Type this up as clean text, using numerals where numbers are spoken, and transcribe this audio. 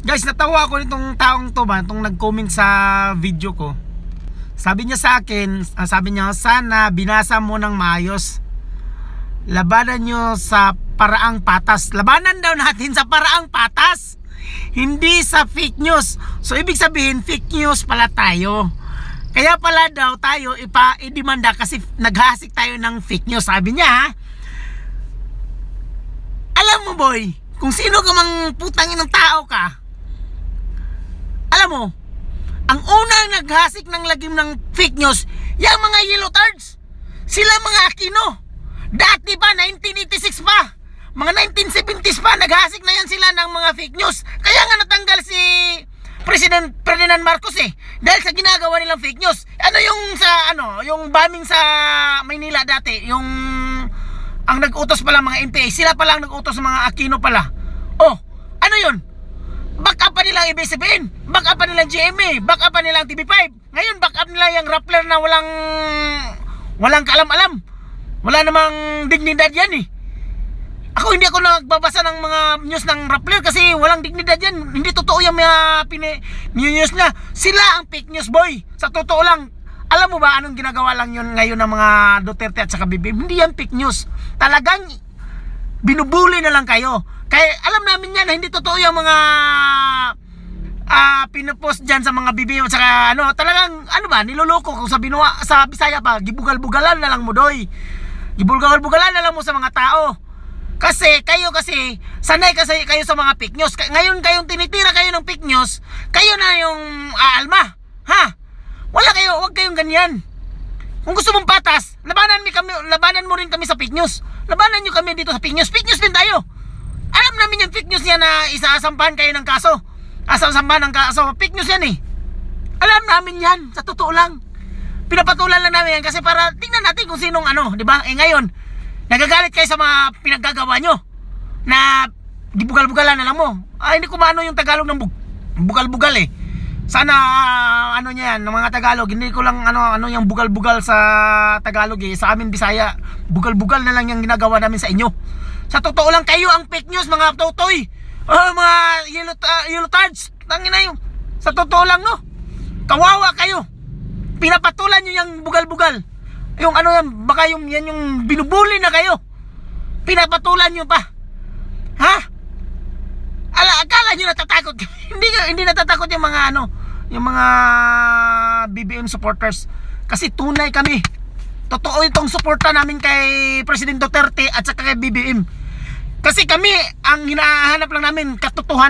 Guys, natawa ako nitong taong to ba, itong nag-comment sa video ko. Sabi niya sa akin, sabi niya, sana binasa mo ng maayos. Labanan nyo sa paraang patas. Labanan daw natin sa paraang patas, hindi sa fake news. So ibig sabihin, fake news pala tayo. Kaya pala daw tayo idemanda kasi naghasik tayo ng fake news. Sabi niya, ha? Alam mo boy, kung sino ka mang putangin ng tao ka, alam mo, ang unang naghasik ng lagim ng fake news, yung mga yellow tards. Sila mga Aquino. Dati pa, 1986 pa, mga 1970s pa, naghasik na yan sila ng mga fake news. Kaya nga natanggal si President Ferdinand Marcos dahil sa ginagawa nilang fake news. Ano yung yung bombing sa Maynila dati, yung ang nag-utos pala mga NPA, sila pala ang nag-utos sa mga Aquino pala. Oh, ano yun? Back up pa nila ang ABS-CBN, back up pa nila ang GMA, back up pa nila ang TV5. Ngayon back up nila yung Rappler na walang kaalam-alam. Wala namang dignidad yan Ako hindi ako nagbabasa ng mga news ng Rappler kasi walang dignidad yan. Hindi totoo yung mga news na. Sila ang fake news boy. Sa totoo lang, alam mo ba anong ginagawa lang yun ngayon ng mga Duterte at saka BBM? Hindi yan fake news. Talagang binubuli na lang kayo. Kaya alam namin yan na hindi totoo yung mga pinupost dyan sa mga BBM at saka talagang niloloko kung sa Bisaya pa, gibugal-bugalan na lang mo doy. Gibugal-bugalan na lang mo sa mga tao. Kasi sanay kasi kayo sa mga fake news. Ngayon kayong tinitira kayo ng fake news, kayo na yung aalma. Ha? Wag kayong ganyan. Kung gusto mong patas, labanan mo rin kami sa fake news. Labanan nyo kami dito sa fake news. Fake news din tayo. Alam namin yung fake news niya na isasampahan kayo ng kaso. Sasampahan ng kaso. Fake news yan Alam namin yan. Sa totoo lang. Pinapatulan lang namin yan kasi para tingnan natin kung sinong di ba? Ngayon, nagagalit kayo sa mga pinaggagawa nyo na gibugal-bugalan na lang mo. Hindi ko maano yung Tagalog ng bugal-bugal Sana niya yan, ng mga Tagalog. Hindi ko lang ano yung bugal-bugal sa Tagalog Sa amin Bisaya, bugal-bugal na lang yung ginagawa namin sa inyo. Sa totoo lang kayo ang fake news mga totoy. Mga yellow tards. Tangina yun. Sa totoo lang kawawa kayo. Pinapatulan nyo yung bugal-bugal. Yung yan, baka yan yung binubuli na kayo. Pinapatulan nyo pa. Ha? Akala nyo natatakot. Hindi natatakot yung mga yung mga BBM supporters. Kasi tunay kami. Totoo itong suporta namin kay President Duterte at saka kay BBM. Kasi kami, ang hinahanap lang namin katotohanan.